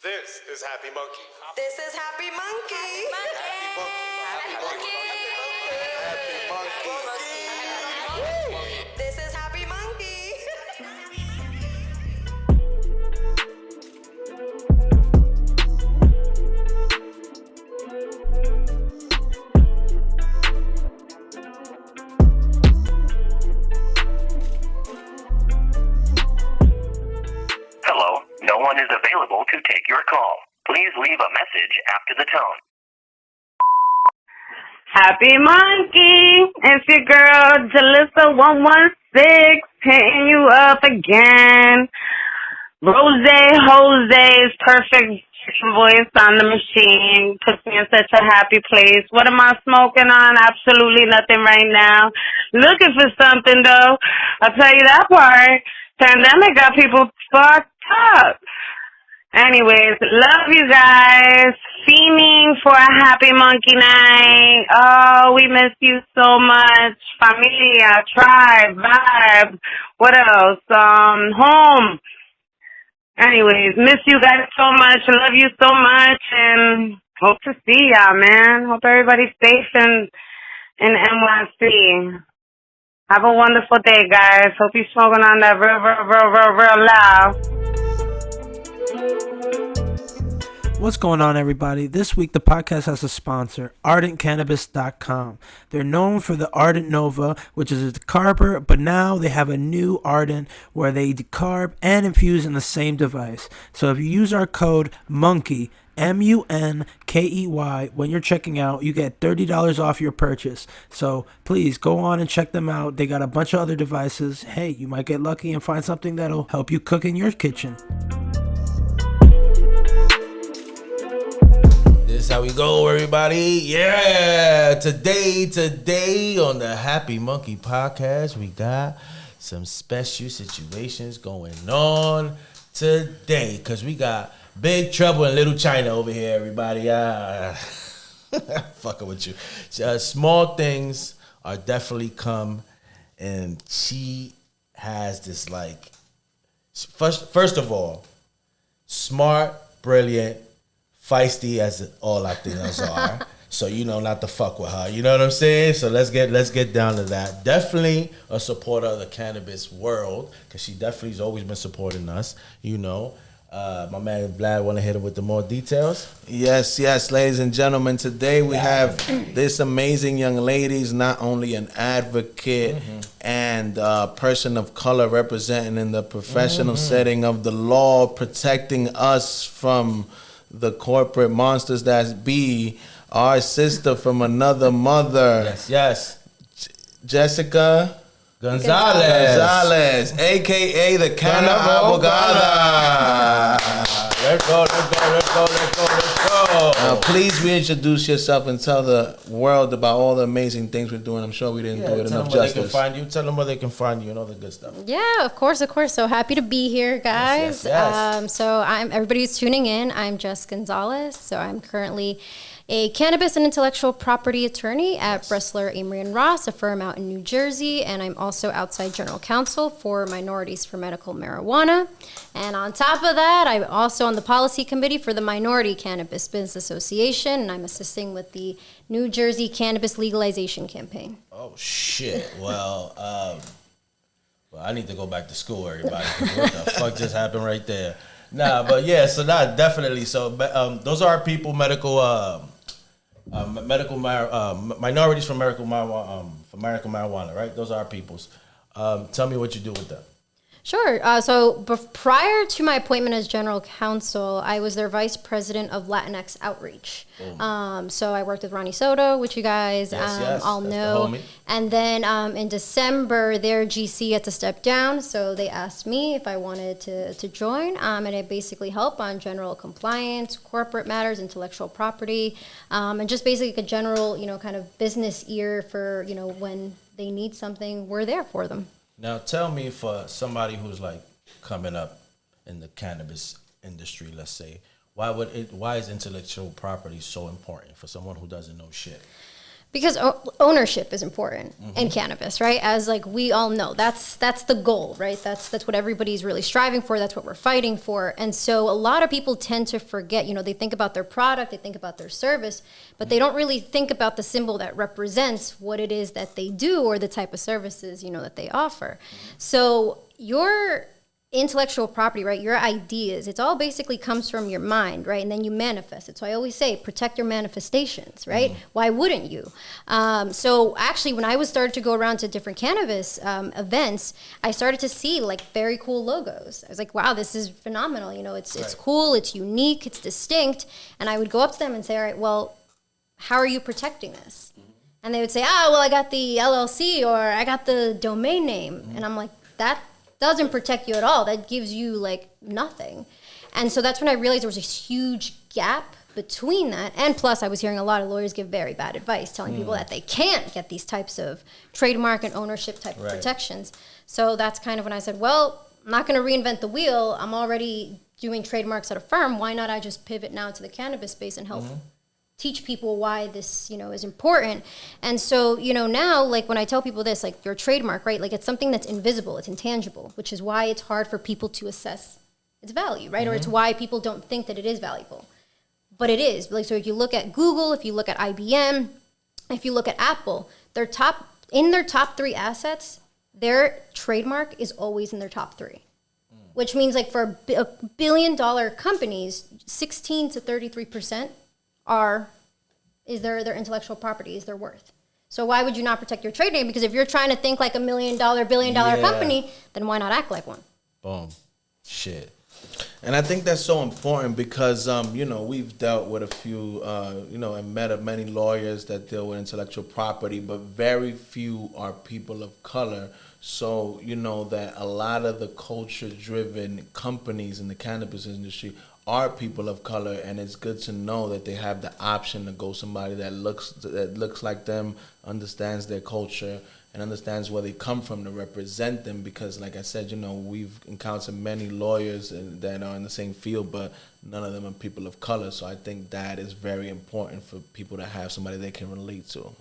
This is Happy Monkey. This is Happy Monkey. Happy Monkey. Happy Monkey. This is Happy Monkey. Hello, no one is available to take your call. Please leave a message after the tone. Happy Monkey, it's your girl Jalissa116 hitting you up again. Jose's perfect voice on the machine puts me in such a happy place. What am I smoking on? Absolutely nothing right now. Looking for something though. I'll tell you that part. Pandemic got people fucked up. Anyways, love you guys. Fiending for a happy monkey night. Oh, we miss you so much. Familia, tribe, vibe. What else? Home. Anyways, miss you guys so much. Love you so much. And hope to see y'all, man. Hope everybody's safe in NYC. Have a wonderful day, guys. Hope you're smoking on that real loud. What's going on, everybody? This week, the podcast has a sponsor, ArdentCannabis.com. They're known for the Ardent Nova, which is a decarber, but now they have a new Ardent where they decarb and infuse in the same device. So if you use our code MONKEY, MUNKEY, when you're checking out, you get $30 off your purchase. So please go on and check them out. They got a bunch of other devices. Hey, you might get lucky and find something that'll help you cook in your kitchen. This is how we go, everybody. Yeah, today on the Happy Monkey Podcast, we got some special situations going on today because we got Big Trouble in Little China over here, everybody. Fucking with you. Small things are definitely come, and she has this like first of all, smart, brilliant, feisty as all Latinos are. So, not to fuck with her. You know what I'm saying? So let's get down to that. Definitely a supporter of the cannabis world, because she definitely has always been supporting us, My man Vlad want to hit him with the more details? Yes, ladies and gentlemen. Today we have this amazing young lady, not only an advocate and a person of color representing in the professional setting of the law, protecting us from the corporate monsters that be our sister from another mother. Yes. Jessica Gonzalez, a.k.a. the Cannabogada. Let's go. Now, please reintroduce yourself and tell the world about all the amazing things we're doing. I'm sure we didn't do it enough justice. Tell them where they can find you and all the good stuff. Yeah, of course. So happy to be here, guys. Yes. So everybody's tuning in. I'm Jess Gonzalez. So I'm currently a cannabis and intellectual property attorney at Bressler, Amory & Ross, a firm out in New Jersey, and I'm also outside general counsel for Minorities for Medical Marijuana. And on top of that, I'm also on the policy committee for the Minority Cannabis Business Association, and I'm assisting with the New Jersey Cannabis Legalization Campaign. Oh, shit. Well, I need to go back to school, everybody. What the fuck just happened right there? Definitely. So those are our people, minorities from medical marijuana, right? Those are our peoples. Tell me what you do with them. Sure. So prior to my appointment as general counsel, I was their vice president of Latinx outreach. So I worked with Ronnie Soto, which you guys all know. The and then in December, their GC had to step down. So they asked me if I wanted to join. And I basically help on general compliance, corporate matters, intellectual property, and just basically a general, kind of business ear for, when they need something, we're there for them. Now, tell me, for somebody who's like coming up in the cannabis industry, let's say, why is intellectual property so important for someone who doesn't know shit? Because ownership is important in cannabis, right? As like we all know, that's the goal, right? That's what everybody's really striving for. That's what we're fighting for. And so a lot of people tend to forget, they think about their product, they think about their service, but they don't really think about the symbol that represents what it is that they do or the type of services, that they offer. So your intellectual property, right? Your ideas, it's all basically comes from your mind, right? And then you manifest it. So I always say, protect your manifestations, right? Why wouldn't you? So actually, when I was started to go around to different cannabis events, I started to see like very cool logos. I was like, wow, this is phenomenal. It's cool, it's unique, it's distinct. And I would go up to them and say, all right, well, how are you protecting this? And they would say, well, I got the LLC or I got the domain name. And I'm like, that doesn't protect you at all. That gives you like nothing. And so that's when I realized there was a huge gap between that. And plus I was hearing a lot of lawyers give very bad advice, telling people that they can't get these types of trademark and ownership type of protections. So that's kind of when I said, well, I'm not going to reinvent the wheel. I'm already doing trademarks at a firm. Why not I just pivot now to the cannabis space and help teach people why this, is important. And so, now, like when I tell people this, like your trademark, right? Like it's something that's invisible, it's intangible, which is why it's hard for people to assess its value, right? Or it's why people don't think that it is valuable. But it is. Like, so if you look at Google, if you look at IBM, if you look at Apple, their top 3 assets, their trademark is always in their top 3. Which means like for a billion-dollar companies, 16 to 33% is their intellectual property, is their worth. So why would you not protect your trade name? Because if you're trying to think like $1 million, billion-dollar company, then why not act like one? Boom. Shit. And I think that's so important because, we've dealt with a few, and met many lawyers that deal with intellectual property, but very few are people of color. So, that a lot of the culture-driven companies in the cannabis industry are people of color, and it's good to know that they have the option to go somebody that looks like them, understands their culture, and understands where they come from to represent them. Because, like I said, we've encountered many lawyers that are in the same field, but none of them are people of color. So I think that is very important for people to have somebody they can relate to.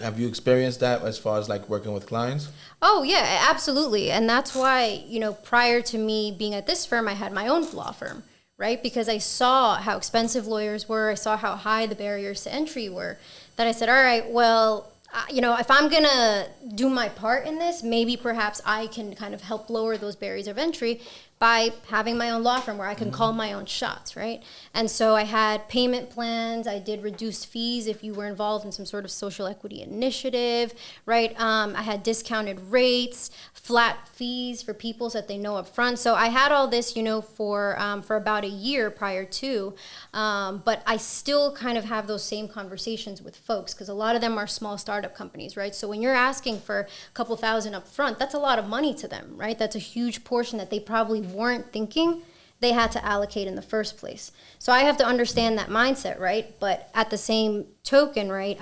Have you experienced that as far as like working with clients? Oh yeah, absolutely. And that's why, prior to me being at this firm, I had my own law firm. Right? Because I saw how expensive lawyers were. I saw how high the barriers to entry were. That I said, all right, well, if I'm going to do my part in this, maybe perhaps I can kind of help lower those barriers of entry by having my own law firm where I can call my own shots, right? And so I had payment plans. I did reduced fees if you were involved in some sort of social equity initiative, right? I had discounted rates, flat fees for people so that they know up front. So I had all this, for about a year prior to, but I still kind of have those same conversations with folks because a lot of them are small startup companies, right? So when you're asking for a couple thousand up front, that's a lot of money to them, right? That's a huge portion that they probably weren't thinking they had to allocate in the first place. So I have to understand that mindset, right? But at the same token, right,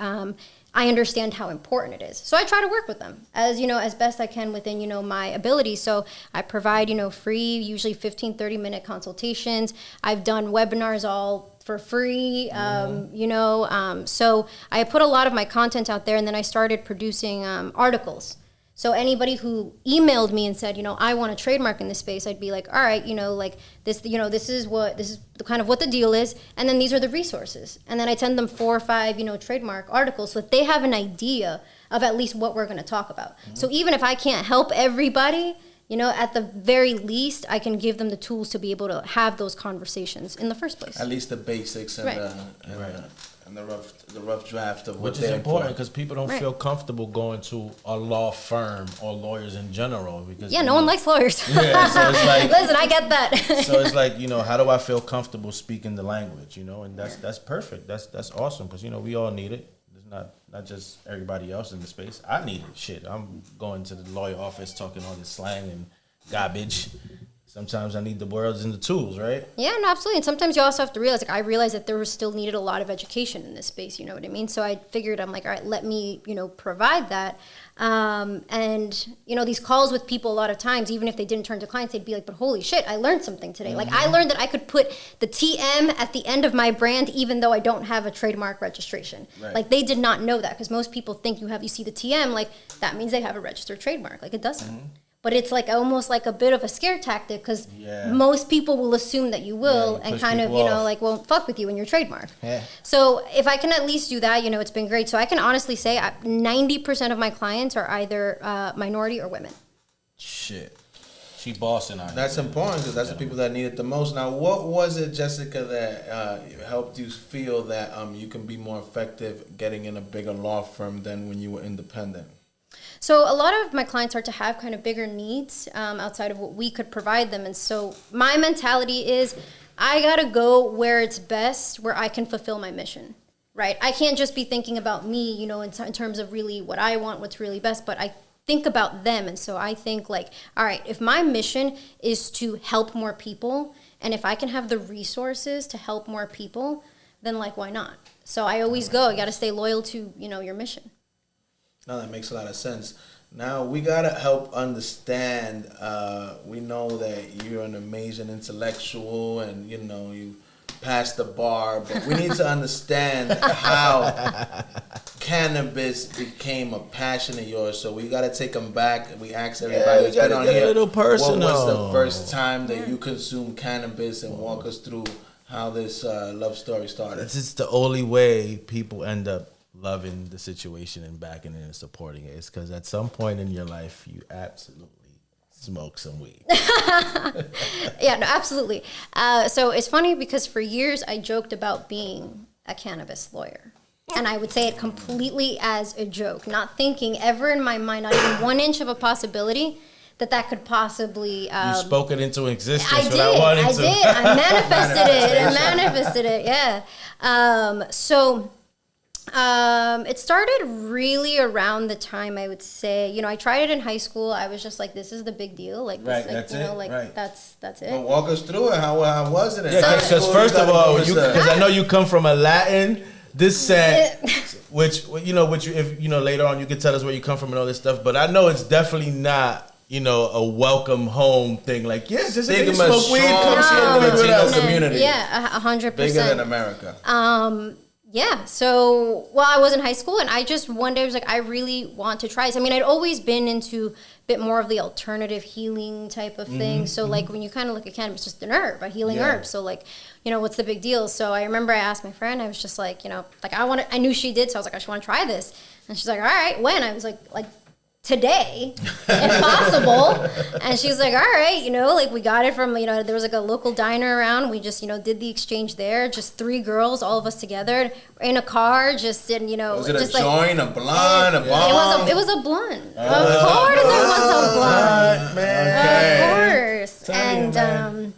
I understand how important it is. So I try to work with them as best I can within, my ability. So I provide, free, usually 15, 30-minute consultations. I've done webinars all for free, so I put a lot of my content out there, and then I started producing articles. So anybody who emailed me and said, I want a trademark in this space, I'd be like, all right, like this, this is kind of what the deal is. And then these are the resources. And then I send them 4 or 5, trademark articles so that they have an idea of at least what we're going to talk about. So even if I can't help everybody, at the very least, I can give them the tools to be able to have those conversations in the first place. At least the basics and, and the rough draft of what which is important because people don't feel comfortable going to a law firm or lawyers in general because no one likes lawyers. Yeah, so it's like listen, I get that. So it's like how do I feel comfortable speaking the language? And that's perfect. That's awesome because we all need it. It's not just everybody else in the space. I need it. Shit, I'm going to the lawyer office talking all this slang and garbage. sometimes I need the words and the tools, right? Yeah, no, absolutely. And sometimes you also have to realize, like, I realized that there was still needed a lot of education in this space, you know what I mean? So I figured, I'm like, all right, let me, provide that. And, these calls with people a lot of times, even if they didn't turn to clients, they'd be like, but holy shit, I learned something today. Like, I learned that I could put the TM at the end of my brand, even though I don't have a trademark registration. Right. Like, they did not know that, because most people think you see the TM, like, that means they have a registered trademark. Like, it doesn't. But it's like almost like a bit of a scare tactic, because most people will assume that you will, and kind of, won't fuck with you in your trademark. Yeah. So if I can at least do that, it's been great. So I can honestly say 90% of my clients are either minority or women. Shit. She bossing out. That's important, because that's the people that need it the most. Now, what was it, Jessica, that helped you feel that you can be more effective getting in a bigger law firm than when you were independent? So a lot of my clients start to have kind of bigger needs outside of what we could provide them. And so my mentality is, I got to go where it's best, where I can fulfill my mission, right? I can't just be thinking about me, in terms of really what I want, what's really best, but I think about them. And so I think like, all right, if my mission is to help more people, and if I can have the resources to help more people, then like, why not? So I always go, you got to stay loyal to, your mission. No, that makes a lot of sense. Now, we got to help understand, we know that you're an amazing intellectual and, you passed the bar, but we need to understand how cannabis became a passion of yours. So we got to take them back. We asked everybody who's been on here, a little personal. what was the first time that you consumed cannabis, and walk us through how this love story started. It's just the only way people end up loving the situation and backing it and supporting it. It's because at some point in your life, you absolutely smoke some weed. Yeah, no, absolutely. So it's funny because for years I joked about being a cannabis lawyer. And I would say it completely as a joke, not thinking ever in my mind, not even 1 inch of a possibility that could possibly... you spoke it into existence I without wanting to. did. I manifested it, yeah. It started really around the time, I would say, I tried it in high school. I was just like, this is the big deal. Like, right, this, that's it. But walk us through it. How was it? Yeah, because first of all, because I know you come from a Latin descent, which if later on you can tell us where you come from and all this stuff. But I know it's definitely not, a welcome home thing. Like, yeah, just smoke weed, come see a Latino community. Yeah, 100%. Bigger than America. Yeah, so I was in high school, and I just one day was like, I really want to try this. I mean, I'd always been into a bit more of the alternative healing type of thing. So like when you kind of look at cannabis, it's just an herb, a healing herb. So like, what's the big deal? So I remember I asked my friend, I was just like, I knew she did, so I was like, I just want to try this. And she's like, all right, when? I was like today, if possible. And she was like, all right, we got it from, there was like a local diner around. We just, did the exchange there. Just 3 girls, all of us together in a car, just in, Was it just a joint, a blunt, a bomb? It was a blunt. Of course it was a blunt. Man. Of course. And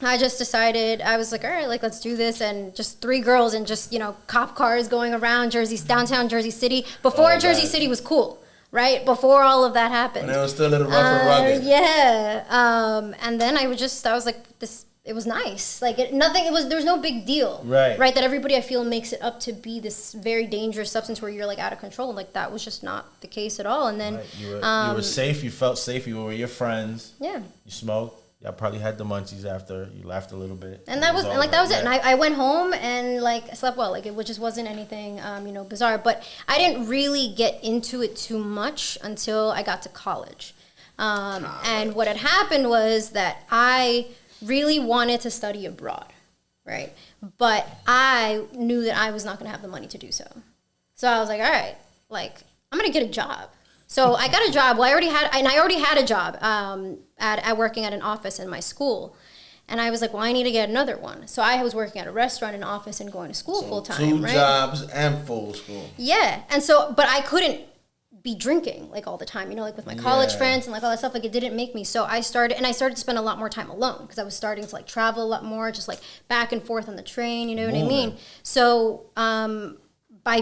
I just decided, I was like, all right, let's do this. And just 3 girls and just, cop cars going around downtown Jersey City. Before Jersey City was cool. Right before all of that happened, and it was still a little rough and rugged. Yeah, and then I was like, this. It was nice. Like there was no big deal. Right. That everybody I feel makes it up to be this very dangerous substance where you're like out of control. Like that was just not the case at all. And then you were safe. You felt safe. You were with your friends. Yeah. You smoked. Y'all probably had the munchies after. You laughed a little bit. And that was it. And I went home and I slept well. Like it just wasn't anything bizarre. But I didn't really get into it too much until I got to college. And what had happened was that I really wanted to study abroad, right? But I knew that I was not going to have the money to do so. So I was like, all right, I'm going to get a job. So I got a job. Well, I already had a job at working at an office in my school. And I was like, well, I need to get another one. So I was working at a restaurant, an office, and going to school full time, 2 jobs and full school. Yeah. And so, but I couldn't be drinking all the time, with my college friends and all that stuff. It didn't make me. So I started to spend a lot more time alone because I was starting to travel a lot more, just back and forth on the train, you know what I mean? So, by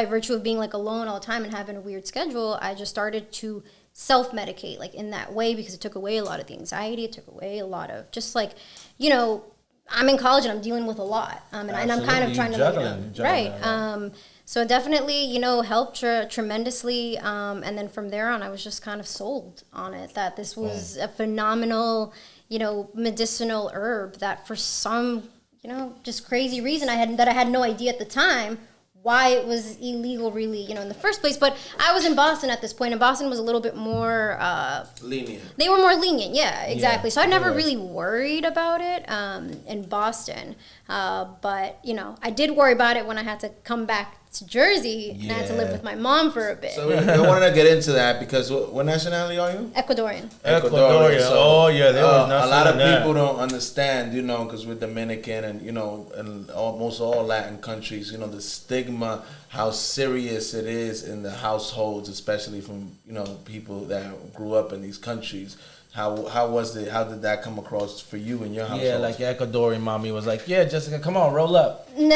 virtue of being alone all the time and having a weird schedule, I just started to self-medicate like in that way, because it took away a lot of the anxiety. It took away a lot of just like, you know, I'm in college and I'm dealing with a lot. And I'm kind of trying to juggling, right. So it definitely, you know, helped tremendously. And then from there on, I was just kind of sold on it, that this was a phenomenal, you know, medicinal herb that for some, you know, just crazy reason I had no idea at the time why it was illegal really, you know, in the first place. But I was in Boston at this point, and Boston was a little bit more lenient. They were more lenient, yeah, exactly. Yeah, so I never really worried about it in Boston. But, you know, I did worry about it when I had to come back to Jersey and I had to live with my mom for a bit. So I wanted to get into that because what nationality are you? Ecuadorian. Ecuadorian. So, Oh yeah, there was nothing. A lot of that. people don't understand, you know, because we're Dominican and, you know, and almost all Latin countries, you know, the stigma, how serious it is in the households, especially from, you know, people that grew up in these countries. How was it? How did that come across for you in your household? Yeah, like your Ecuadorian mommy was like, "Yeah, Jessica, come on, roll up." No,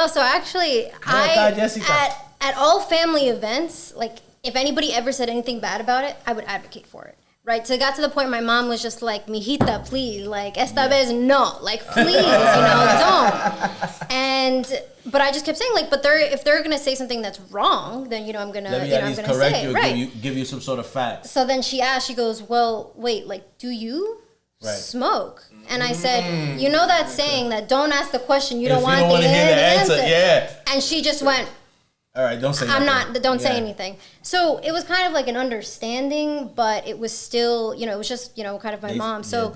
so actually, at all family events, like if anybody ever said anything bad about it, I would advocate for it. Right, so it got to the point my mom was just like, "Mijita, please, like esta vez no, like please, you know, don't." But I just kept saying like, if they're gonna say something that's wrong, then you know I'm gonna correct say you, it, right? give you some sort of facts. So then she asked, she goes, "Well, wait, like, do you smoke?" And I said, "You know that saying that don't ask the question you don't want to hear the answer." Yeah. And she just went, "All right, don't say nothing. Don't say anything." So it was kind of like an understanding, but it was still, you know, it was just, you know, kind of my mom. So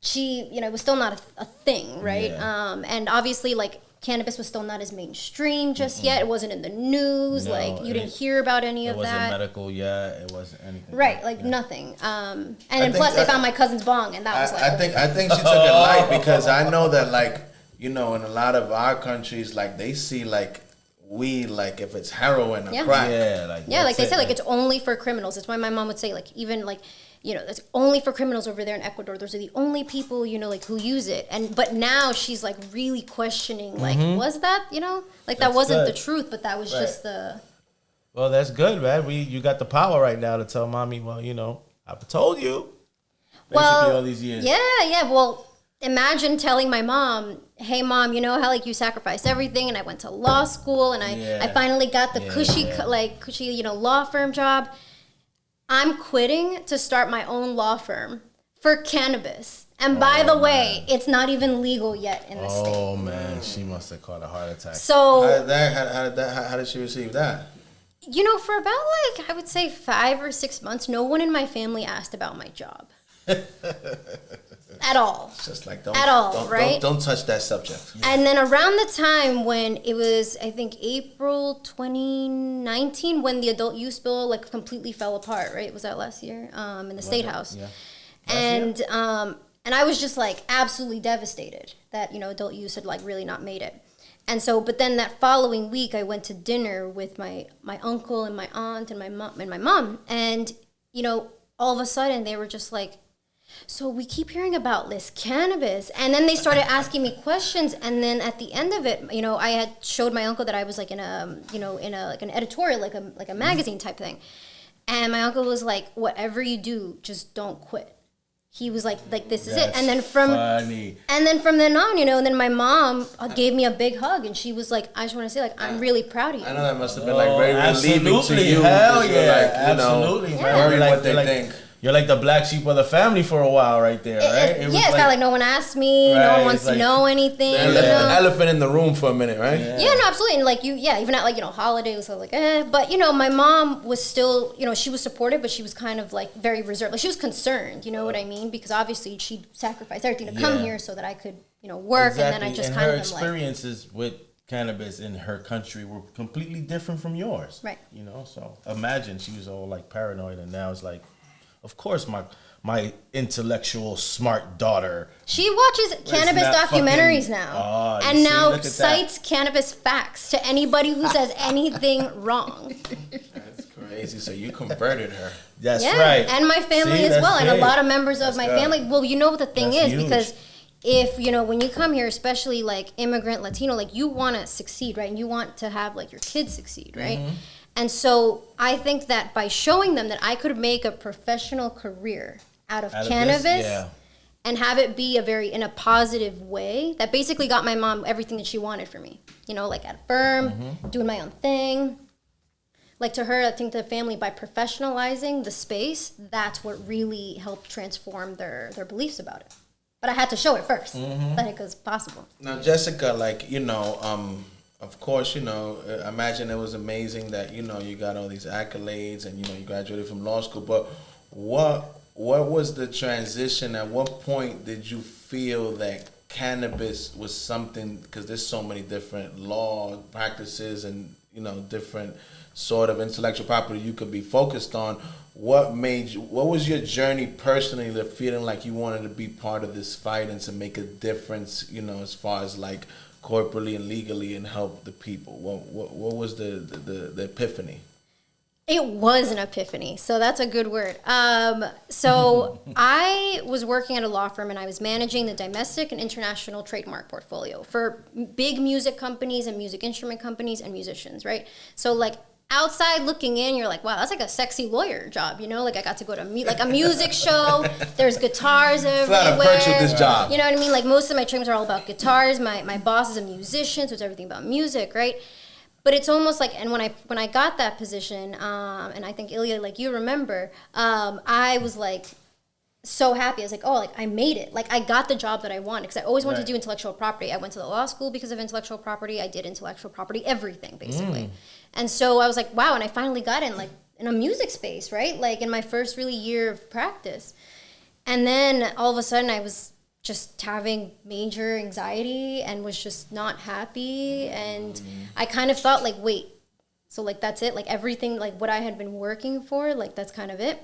she, you know, it was still not a thing, right? Yeah. And obviously, like, cannabis was still not as mainstream just yet. It wasn't in the news. No, like, you didn't hear about any of that. It wasn't medical yet. It wasn't anything. Right, like nothing. And then plus they found my cousin's bong, and that was like... I think she took it light because I know that, like, you know, in a lot of our countries, like, they see, like, weed, like, if it's heroin or crack. Yeah, like they say, like, it's only for criminals. That's why my mom would say, like, even, like, you know, it's only for criminals over there in Ecuador. Those are the only people, you know, like, who use it. But now she's, like, really questioning, like, was that, you know? Like, that wasn't the truth, but that was just the... Well, that's good, man. You got the power right now to tell mommy, well, you know, I've told you. Basically all these years. Yeah. Well, imagine telling my mom, "Hey, Mom, you know how, like, you sacrificed everything, and I went to law school, and I finally got the cushy, you know, law firm job. I'm quitting to start my own law firm for cannabis. And by the way, it's not even legal yet in the state." Oh, man. She must have caught a heart attack. So... How did she receive that? You know, for about, like, I would say 5 or 6 months, no one in my family asked about my job. At all. It's just like, don't touch that subject. Yeah. And then around the time when it was, I think, April 2019, when the adult use bill, like, completely fell apart, right? Was that last year? In the State House. Yeah. And I was just, like, absolutely devastated that, you know, adult use had, like, really not made it. And so, but then that following week, I went to dinner with my uncle and my aunt and my mom. And, you know, all of a sudden, they were just like, "So we keep hearing about this cannabis." And then they started asking me questions. And then at the end of it, you know, I had showed my uncle that I was like in like an editorial, like a magazine type thing. And my uncle was like, "Whatever you do, just don't quit." He was like this is it. And then from then on, you know, and then my mom gave me a big hug, and she was like, "I just want to say, like, I'm really proud of you." I know that must have been like very relieving to you. Hell yeah, like, absolutely. Worried what they think. You're like the black sheep of the family for a while, right there, right? It's not like no one asked me, no one wants to know anything. The elephant in the room for a minute, right? Yeah, no, absolutely. And like even at, like, you know, holidays, I was like, But, you know, my mom was still, you know, she was supportive, but she was kind of like very reserved. Like, she was concerned, you know what I mean? Because obviously she sacrificed everything to come here so that I could, you know, work. Exactly. And then I just and kind her of experiences with cannabis in her country were completely different from yours. Right. You know, so imagine she was all like paranoid, and now it's like, of course my intellectual smart daughter. She watches cannabis documentaries now. And now cites cannabis facts to anybody who says anything wrong. That's crazy. So you converted her. That's right. And my family as well. Great. And a lot of members of my family. Well, you know what the thing is, because if, you know, when you come here, especially like immigrant Latino, like, you want to succeed, right? And you want to have, like, your kids succeed, right? And so I think that by showing them that I could make a professional career out of cannabis and have it be in a positive way, that basically got my mom everything that she wanted for me. You know, like at a firm, doing my own thing. Like to her, I think the family, by professionalizing the space, that's what really helped transform their beliefs about it. But I had to show it first, that it was possible. Now, Jessica, like, you know, of course, you know, I imagine it was amazing that, you know, you got all these accolades and, you know, you graduated from law school. But what was the transition? At what point did you feel that cannabis was something, because there's so many different law practices and, you know, different sort of intellectual property you could be focused on. What was your journey personally, the feeling like you wanted to be part of this fight and to make a difference, you know, as far as like corporately and legally and help the people? What was the epiphany? It was an epiphany. So that's a good word. So I was working at a law firm and I was managing the domestic and international trademark portfolio for big music companies and music instrument companies and musicians, right? So like outside looking in, you're like, wow, that's like a sexy lawyer job, you know? Like I got to go to like a music show. There's guitars everywhere. It's not a perks with this job. You know what I mean? Like most of my trainings are all about guitars. My boss is a musician, so it's everything about music, right? But it's almost like, and when I got that position, and I think Ilya, like you remember, I was like so happy. I was like, oh, like I made it. Like I got the job that I wanted, because I always wanted to do intellectual property. I went to the law school because of intellectual property. I did intellectual property, everything basically. And so I was like, wow, and I finally got in a music space, right? Like in my first really year of practice. And then all of a sudden I was just having major anxiety and was just not happy. And I kind of thought like, wait, so like that's it? Like everything, like what I had been working for, like that's kind of it?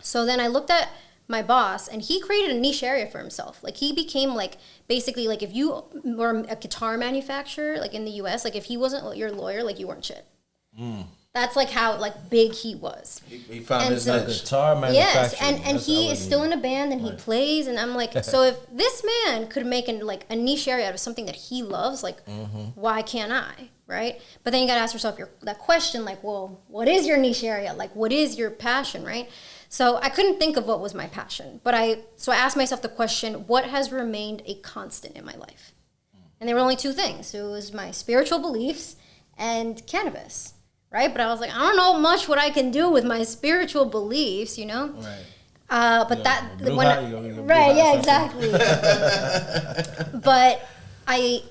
So then I looked at my boss and he created a niche area for himself. Like he became like, basically like if you were a guitar manufacturer, like in the US, like if he wasn't your lawyer, like you weren't shit. That's like how like big he was. He found his niche. Guitar manufacturer. Yes, and he is still in a band and he plays, and I'm like, so if this man could make like a niche area out of something that he loves, like why can't I, right? But then you gotta ask yourself that question, like, well, what is your niche area? Like, what is your passion, right? So I couldn't think of what was my passion, but I asked myself the question, what has remained a constant in my life? And there were only two things. It was my spiritual beliefs and cannabis. Right, but I was like, I don't know much what I can do with my spiritual beliefs, you know. Right. But exactly. But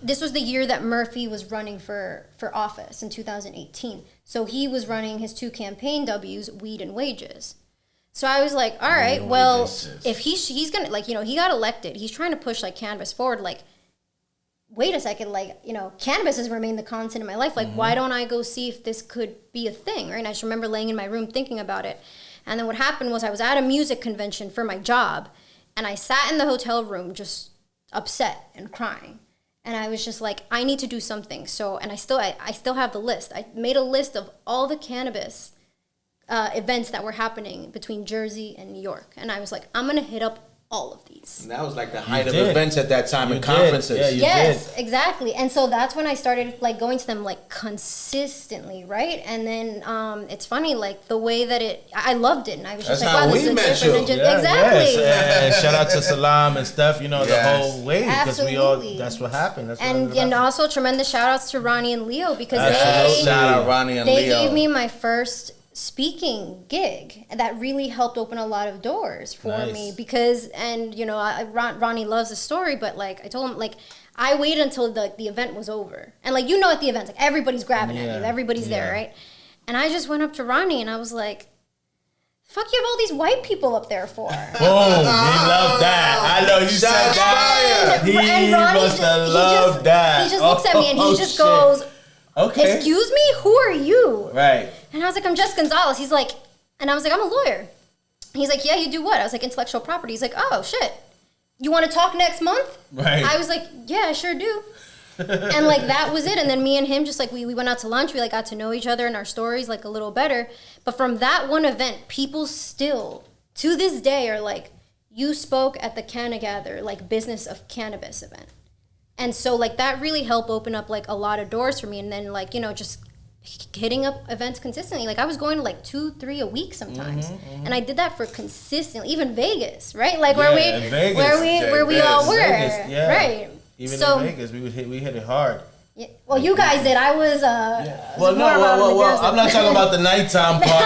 this was the year that Murphy was running for office in 2018. So he was running his two campaign W's, weed and wages. So I was like, all right, well, if he's gonna, like, you know, he got elected, he's trying to push like cannabis forward, like, wait a second, like, you know, cannabis has remained the constant in my life. Like, why don't I go see if this could be a thing, right? And I just remember laying in my room thinking about it. And then what happened was I was at a music convention for my job, and I sat in the hotel room just upset and crying. And I was just like, I need to do something. So, and I still have the list. I made a list of all the cannabis events that were happening between Jersey and New York. And I was like, I'm going to hit up all of these. And that was like the height of events at that time and conferences. Yeah, yes, exactly. And so that's when I started like going to them like consistently, right? And then it's funny, like the way that I loved it, and I was just that's like, wow, this is different. Exactly. Yes. And shout out to Salam and stuff, you know, the whole way, because we all, that's what happened. That's and also tremendous shout outs to Ronnie and Leo, because shout out Ronnie and Leo. They gave me my first speaking gig that really helped open a lot of doors for me, because, and you know, Ronnie loves the story, but like I told him, like I waited until the event was over, and like, you know, at the events, like everybody's grabbing at you, everybody's there, right? And I just went up to Ronnie and I was like, fuck, you have all these white people up there for? Oh, he loved that. I know you said that. He must have loved that. He just looks at me and he just goes, okay, excuse me, who are you? Right. And I was like, I'm Jess Gonzalez. He's like, and I was like, I'm a lawyer. He's like, yeah, you do what? I was like, intellectual property. He's like, oh, shit. You want to talk next month? Right. I was like, yeah, I sure do. And like, that was it. And then me and him just like, we went out to lunch. We like got to know each other and our stories like a little better. But from that one event, people still, to this day, are like, you spoke at the Cannabogada, like business of cannabis event. And so like, that really helped open up like a lot of doors for me. And then like, you know, just hitting up events consistently. Like I was going to like 2-3 a week sometimes, and I did that for consistently. Even Vegas, right? Like where we all were, Vegas, yeah. right? Even so, in Vegas, we hit it hard. Yeah, well, you guys did. I was. I'm not talking about the nighttime part.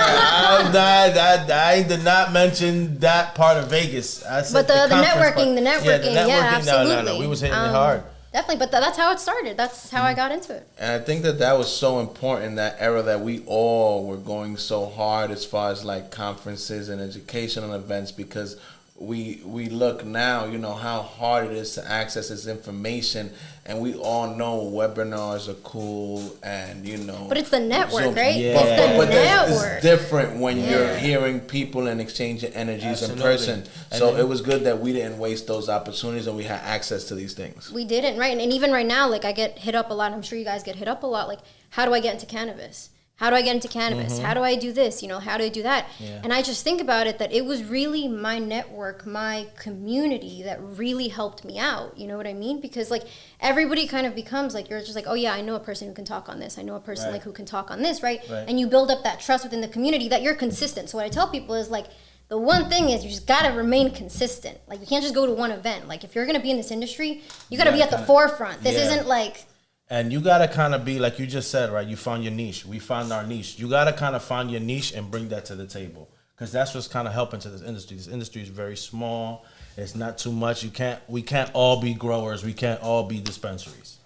I did not mention that part of Vegas. I said but the networking, yeah, absolutely. No. We was hitting it hard. Definitely, but that's how it started. That's how I got into it. And I think that was so important, that era that we all were going so hard as far as like conferences and educational events, because we look now, you know, how hard it is to access this information, and we all know webinars are cool, and you know. But it's the network, Zoom. right? Yeah. It's the network. It's different when you're hearing people and exchanging energies in person. So it was good that we didn't waste those opportunities, and we had access to these things. We didn't, right? And even right now, like I get hit up a lot. I'm sure you guys get hit up a lot. Like, how do I get into cannabis? How do I get into cannabis? How do I do this? You know, how do I do that? Yeah. And I just think about it that it was really my network, my community that really helped me out. You know what I mean? Because like everybody kind of becomes like, you're just like, oh yeah, I know a person who can talk on this. I know a person like who can talk on this, right? And you build up that trust within the community that you're consistent. So what I tell people is like, the one thing is you just gotta remain consistent. Like you can't just go to one event. Like if you're gonna be in this industry, you gotta be at the forefront. This isn't like. And you gotta kind of be like you just said, right? You found your niche. We found our niche. You gotta kind of find your niche and bring that to the table, because that's what's kind of helping to this industry. This industry is very small. It's not too much. We can't all be growers. We can't all be dispensaries.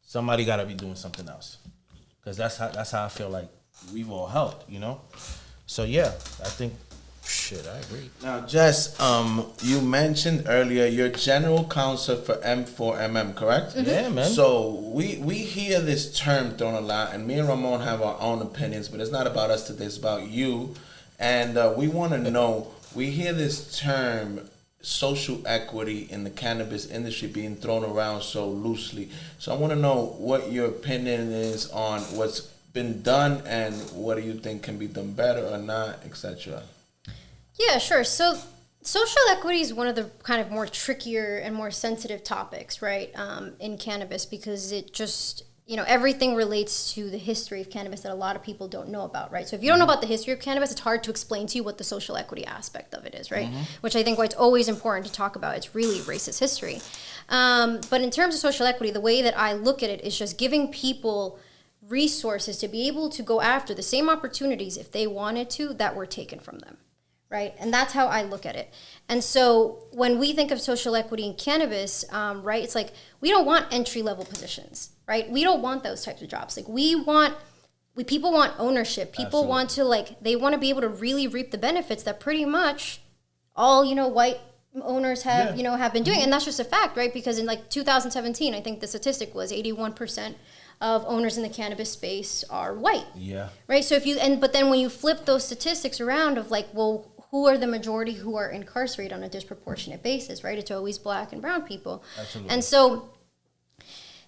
Somebody gotta be doing something else, because that's how I feel like we've all helped, you know. So yeah, I think. Shit, I agree. Now, Jess, you mentioned earlier you're general counsel for M4MM, correct? Mm-hmm. Yeah, man. So we hear this term thrown a lot, and me and Ramon have our own opinions, but it's not about us today, it's about you. And we want to know, we hear this term social equity in the cannabis industry being thrown around so loosely. So I want to know what your opinion is on what's been done, and what do you think can be done better or not, etc. Yeah, sure. So social equity is one of the kind of more trickier and more sensitive topics, right, in cannabis, because it just, you know, everything relates to the history of cannabis that a lot of people don't know about, right? So if you don't know about the history of cannabis, it's hard to explain to you what the social equity aspect of it is, right? Which I think why it's always important to talk about. It's really racist history. But in terms of social equity, the way that I look at it is just giving people resources to be able to go after the same opportunities if they wanted to that were taken from them. Right, and that's how I look at it. And so when we think of social equity in cannabis, right, it's like we don't want entry-level positions, right? We don't want those types of jobs. Like people want ownership. People want to they want to be able to really reap the benefits that pretty much all, you know, white owners have, you know, have been doing. And that's just a fact, right? Because in like 2017, I think the statistic was 81% of owners in the cannabis space are white. Yeah. Right. So but then when you flip those statistics around of like, well, who are the majority who are incarcerated on a disproportionate basis, right? It's always black and brown people. Absolutely. And so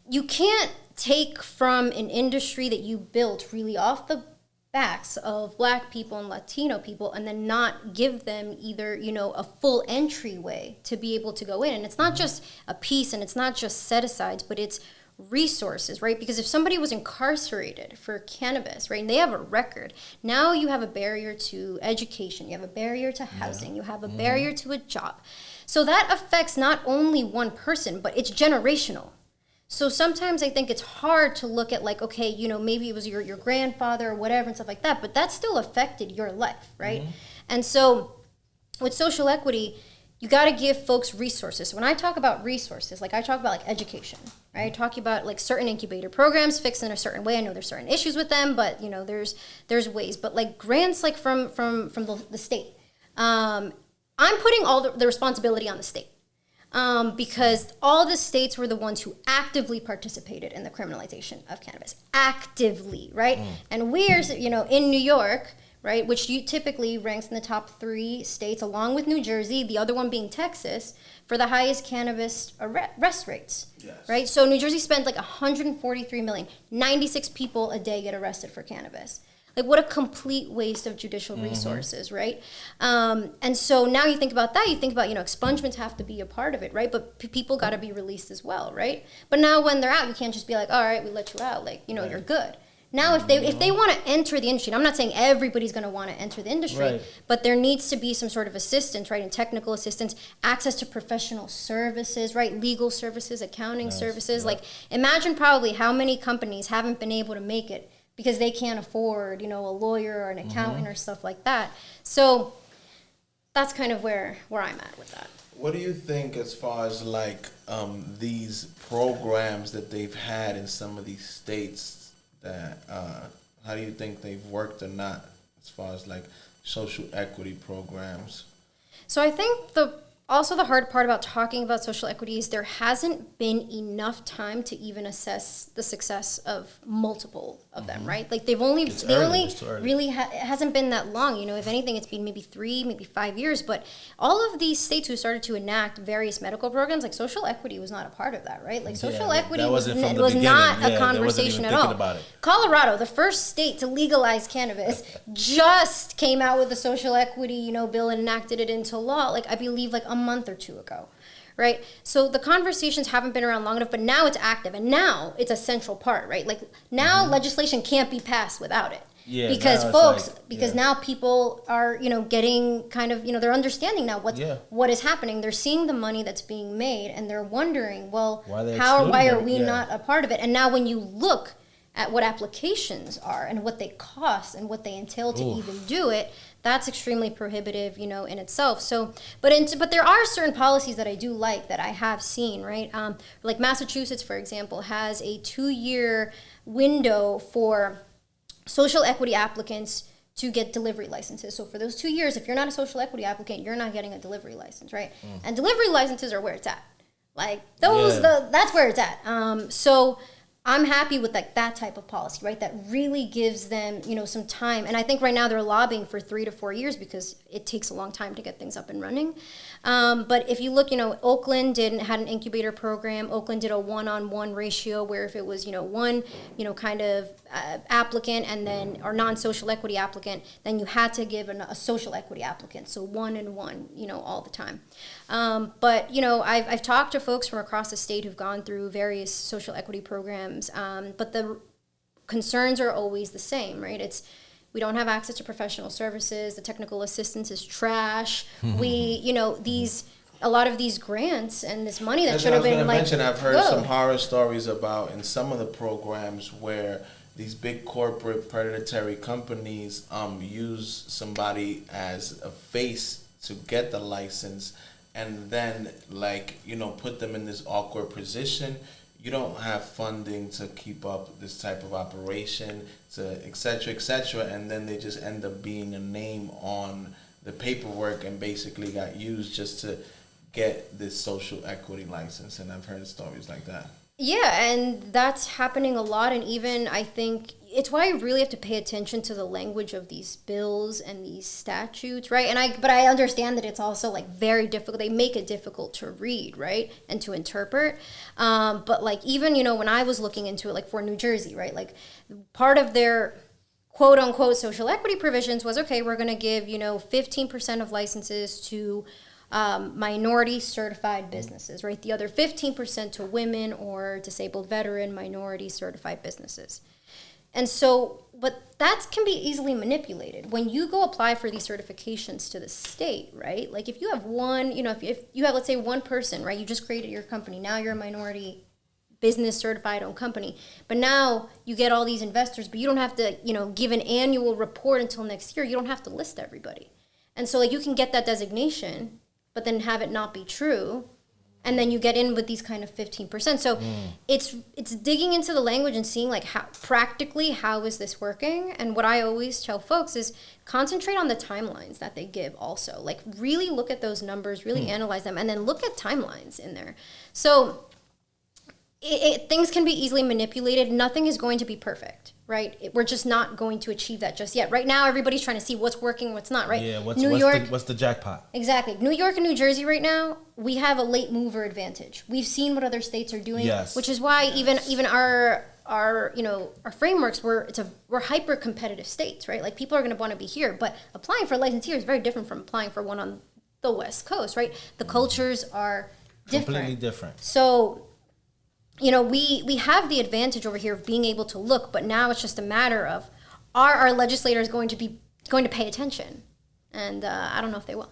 you can't take from an industry that you built really off the backs of black people and Latino people and then not give them either, you know, a full entryway to be able to go in. And it's not just a piece and it's not just set-asides, but it's resources, right? Because if somebody was incarcerated for cannabis, right, and they have a record, now you have a barrier to education, you have a barrier to housing, you have a barrier to a job. So that affects not only one person, but it's generational. So sometimes I think it's hard to look at like, okay, you know, maybe it was your grandfather or whatever and stuff like that, but that still affected your life, right? And so with social equity, you got to give folks resources. So when I talk about resources, like I talk about like education, right? I talk about like certain incubator programs fixed in a certain way. I know there's certain issues with them, but you know, there's ways. But like grants, like from the state, I'm putting all the responsibility on the state because all the states were the ones who actively participated in the criminalization of cannabis, actively, right? And we're, you know, in New York, right, which you typically ranks in the top 3 states, along with New Jersey, the other one being Texas, for the highest cannabis arrest rates, right? So New Jersey spent like 143 million, 96 people a day get arrested for cannabis. Like what a complete waste of judicial resources, right? And so now you think about that, you think about, you know, expungements have to be a part of it, right? But people got to be released as well, right? But now when they're out, you can't just be like, all right, we let you out, like, you know, you're good. Now, if they want to enter the industry, and I'm not saying everybody's going to want to enter the industry, Right. but there needs to be some sort of assistance, right? And technical assistance, access to professional services, right? Legal services, accounting services. Like, imagine probably how many companies haven't been able to make it because they can't afford, a lawyer or an accountant or stuff like that. So that's kind of where I'm at with that. What do you think as far as like these programs that they've had in some of these states that how do you think they've worked or not as far as like social equity programs? So I think the hard part about talking about social equity is there hasn't been enough time to even assess the success of multiple of them, right? Like it hasn't been that long. If anything, it's been maybe 3, maybe 5 years. But all of these states who started to enact various medical programs, like social equity was not a part of that, right? Like social equity was not a conversation at all. About it. Colorado, the first state to legalize cannabis, just came out with a social equity, bill and enacted it into law. Like I believe like a month or 2 ago. Right? So the conversations haven't been around long enough, but now it's active and now it's a central part, right? Like now legislation can't be passed without it. Yeah, because now folks, it's now people are, getting kind of, they're understanding now what is happening. They're seeing the money that's being made and they're wondering, well, why are we not a part of it? And now when you look at what applications are and what they cost and what they entail to even do it, that's extremely prohibitive, in itself. So, but there are certain policies that I do like that I have seen, right? Like Massachusetts, for example, has a 2-year window for social equity applicants to get delivery licenses. So for those 2 years, if you're not a social equity applicant, you're not getting a delivery license, right? And delivery licenses are where it's at. Like that's where it's at. So I'm happy with like that type of policy, right? That really gives them, some time. And I think right now they're lobbying for 3 to 4 years because it takes a long time to get things up and running. But if you look, Oakland had an incubator program. Oakland did a 1-on-1 ratio where if it was, one, kind of applicant and then or non-social equity applicant, then you had to give a social equity applicant. So 1 and 1, all the time. But I've talked to folks from across the state who've gone through various social equity programs, but the concerns are always the same, right? We don't have access to professional services. The technical assistance is trash. A lot of these grants and this money that should have been I've heard some horror stories about in some of the programs where these big corporate predatory companies use somebody as a face to get the license and then put them in this awkward position. You don't have funding to keep up this type of operation, to et cetera, and then they just end up being a name on the paperwork and basically got used just to get this social equity license. And I've heard stories like that. Yeah, and that's happening a lot, and even I think it's why I really have to pay attention to the language of these bills and these statutes, right? But I understand that it's also like very difficult. They make it difficult to read, right, and to interpret. But like even when I was looking into it, like for New Jersey, right, like part of their quote unquote social equity provisions was we're going to give 15% of licenses to minority certified businesses, right? The other 15% to women or disabled veteran minority certified businesses. And so, but that can be easily manipulated. When you go apply for these certifications to the state, right? Like if you have one, if you have, let's say, one person, right? You just created your company. Now you're a minority business certified owned company. But now you get all these investors, but you don't have to, give an annual report until next year. You don't have to list everybody. And so like you can get that designation, but then have it not be true, and then you get in with these kind of 15%. So it's digging into the language and seeing like how is this working? And what I always tell folks is concentrate on the timelines that they give also. Like really look at those numbers, really analyze them, and then look at timelines in there. So things can be easily manipulated. Nothing is going to be perfect, right? We're just not going to achieve that just yet. Right now, everybody's trying to see what's working, what's not, right? Yeah, what's the jackpot? Exactly. New York and New Jersey right now, we have a late mover advantage. We've seen what other states are doing, which is why even our frameworks we're hyper competitive states, right? Like people are going to want to be here, but applying for a license here is very different from applying for one on the West Coast, right? The cultures are different. Completely different. So we have the advantage over here of being able to look, but now it's just a matter of, are our legislators going to pay attention? And I don't know if they will.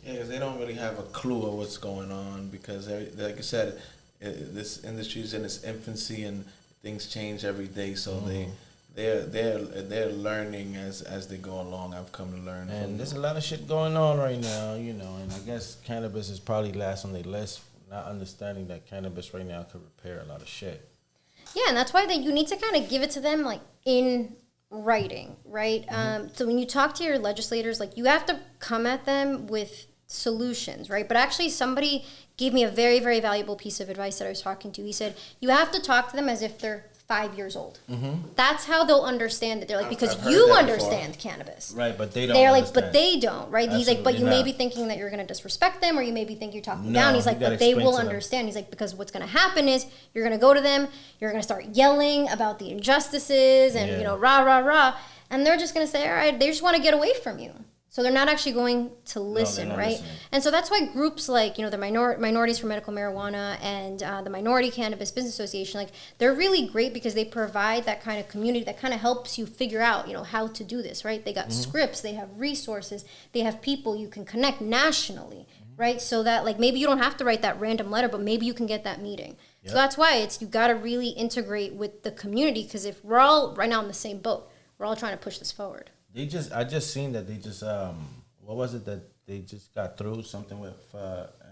Yeah, because they don't really have a clue of what's going on because, like you said, this industry is in its infancy and things change every day. So they're learning as they go along. I've come to learn. And there's a lot of shit going on right now, and I guess cannabis is probably last on the list. Not understanding that cannabis right now could repair a lot of shit. Yeah, and that's why you need to kind of give it to them like in writing, right? So when you talk to your legislators, like you have to come at them with solutions, right? But actually somebody gave me a very, very valuable piece of advice that I was talking to. He said, you have to talk to them as if they're 5 years old. That's how they'll understand that. They're like, because you understand cannabis. Right, but they don't. They're like, understand. but they don't, right? He's like, but you may be thinking that you're going to disrespect them, or you may be thinking you're talking down. He's like, but they will understand. He's like, because what's going to happen is you're going to go to them, you're going to start yelling about the injustices and, rah, rah, rah. And they're just going to say, all right, they just want to get away from you. So they're not actually going to listen, right? Listening. And so that's why groups like, the Minorities for Medical Marijuana and the Minority Cannabis Business Association, like they're really great because they provide that kind of community that kind of helps you figure out, how to do this, right? They got scripts, they have resources, they have people you can connect nationally, right? So that like maybe you don't have to write that random letter, but maybe you can get that meeting. Yep. So that's why you got to really integrate with the community because if we're all right now in the same boat, we're all trying to push this forward. I just seen that they just what was it that they just got through something with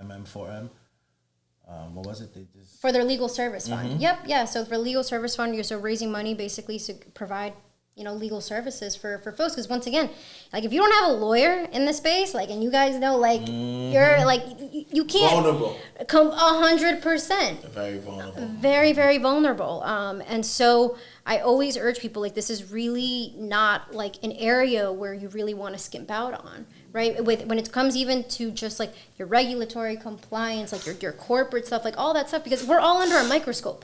MM4M? What was it they just for their legal service fund? Yep, yeah. So for legal service fund, you're so raising money basically to provide legal services for folks. Because once again, like if you don't have a lawyer in the space, like and you guys know, like you're like you can't vulnerable. 100%. Very vulnerable. Very, very vulnerable. And so I always urge people like this is really not like an area where you really want to skimp out on, right? When it comes even to just like your regulatory compliance, like your corporate stuff, like all that stuff, because we're all under a microscope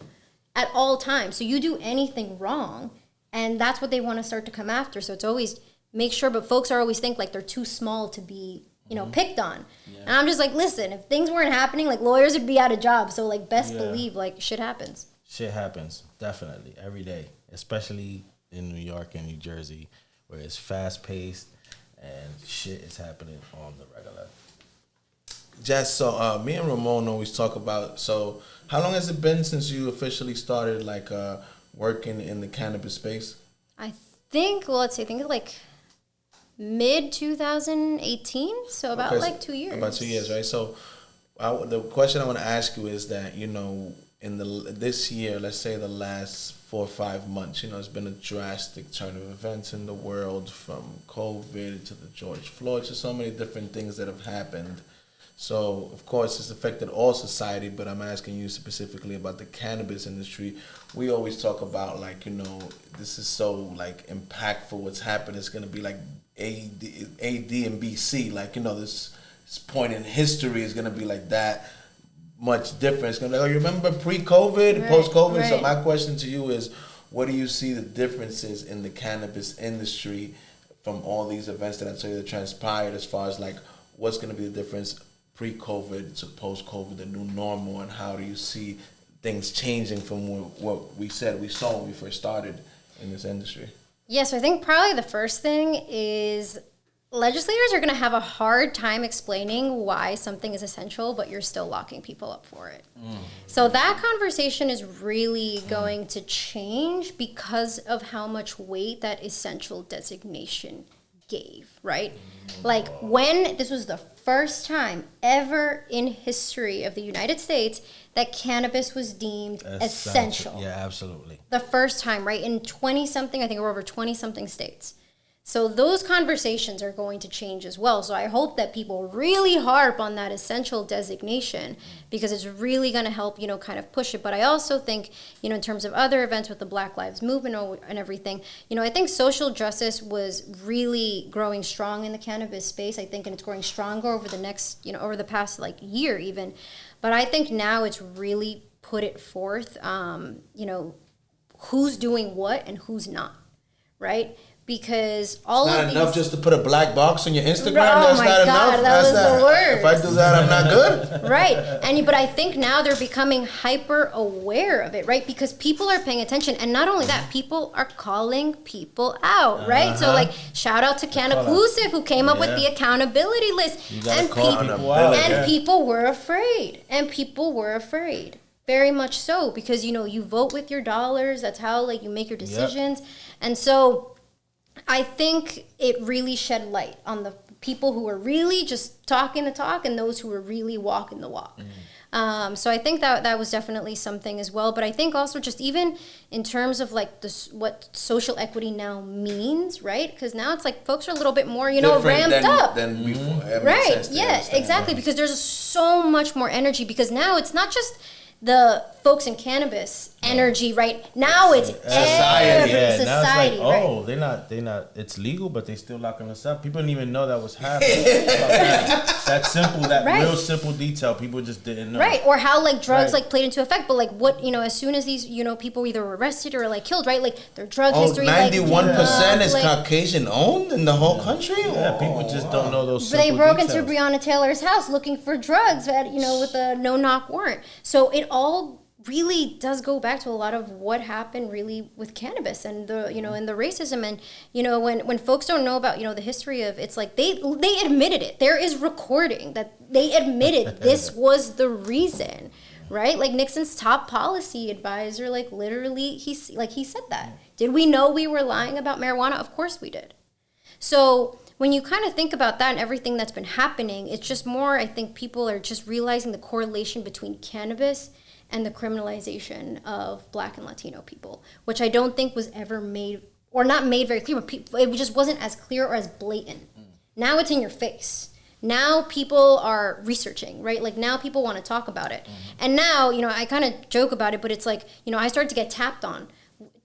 at all times. So you do anything wrong, and that's what they want to start to come after. So it's always make sure, but folks are always think like they're too small to be, picked on. Yeah. And I'm just like, listen, if things weren't happening, like lawyers would be out of jobs. So like best believe like shit happens. Shit happens, definitely, every day, especially in New York and New Jersey, where it's fast-paced and shit is happening on the regular. Jess, so me and Ramon always talk about, so how long has it been since you officially started, like, working in the cannabis space? I think like mid-2018, so about like 2 years. About 2 years, right? So the question I want to ask you is that, in this year, let's say the last 4 or 5 months, it's been a drastic turn of events in the world, from COVID to the George Floyd to so many different things that have happened. So, of course, it's affected all society, but I'm asking you specifically about the cannabis industry. We always talk about, like, this is so, like, impactful what's happened. It's going to be like AD and BC. Like, this point in history is going to be like that. Much different. It's gonna be like, you remember pre-COVID, right, post-COVID? Right. So my question to you is, what do you see the differences in the cannabis industry from all these events that I tell you that transpired, as far as like what's gonna be the difference pre-COVID to post-COVID, the new normal, and how do you see things changing from what we saw when we first started in this industry? Yeah, so I think probably the first thing is legislators are going to have a hard time explaining why something is essential, but you're still locking people up for it. So that conversation is really going to change because of how much weight that essential designation gave, right? Like when this was the first time ever in history of the United States that cannabis was deemed essential. Yeah, absolutely. The first time, right? In 20-something, I think we're over 20-something states. So those conversations are going to change as well. So I hope that people really harp on that essential designation because it's really going to help, kind of push it. But I also think, in terms of other events with the Black Lives Movement and everything, I think social justice was really growing strong in the cannabis space. I think, and it's growing stronger over the next, over the past like year even. But I think now it's really put it forth, who's doing what and who's not, right? because all Not of enough these. just to put a black box on your Instagram. Oh That's my not God, enough. that was That's the worst. If I do that, I'm not good. Right. But I think now they're becoming hyper aware of it, right? Because people are paying attention. And not only that, people are calling people out, right? So like shout out to Cannabis who came up with the accountability list. And people were afraid. And people were afraid. Very much so, because you vote with your dollars. That's how like you make your decisions. And so I think it really shed light on the people who were really just talking the talk and those who were really walking the walk. So I think that was definitely something as well. But I think also just even in terms of like what social equity now means, right? Because now it's like folks are a little bit more, ramped up. Than before. Right. Yeah, exactly. Because there's so much more energy, because now it's not just the folks in cannabis energy, right? Now it's society. Society, now right? they're not. It's legal, but they still locking us up. People didn't even know that was happening. that simple, real simple detail. People just didn't know. Right, or how like drugs like played into effect, but like what as soon as these people either were arrested or like killed, right? Like their drug history. 91% is Caucasian owned in the whole country. Yeah, people just don't know those. But they broke into details. Breonna Taylor's house looking for drugs, with a no-knock warrant. So it all really does go back to a lot of what happened really with cannabis and the and the racism. And when folks don't know about the history of, it's like they admitted it. There is recording that they admitted this was the reason, right? Like Nixon's top policy advisor, like literally he said that. Did we know we were lying about marijuana? Of course we did. So when you kind of think about that and everything that's been happening, it's just more, I think people are just realizing the correlation between cannabis and the criminalization of Black and Latino people, which I don't think was ever made, or not made very clear, but it just wasn't as clear or as blatant. Now it's in your face. Now people are researching, right? Like now people want to talk about it. And now, I kind of joke about it, but it's like, I started to get tapped on.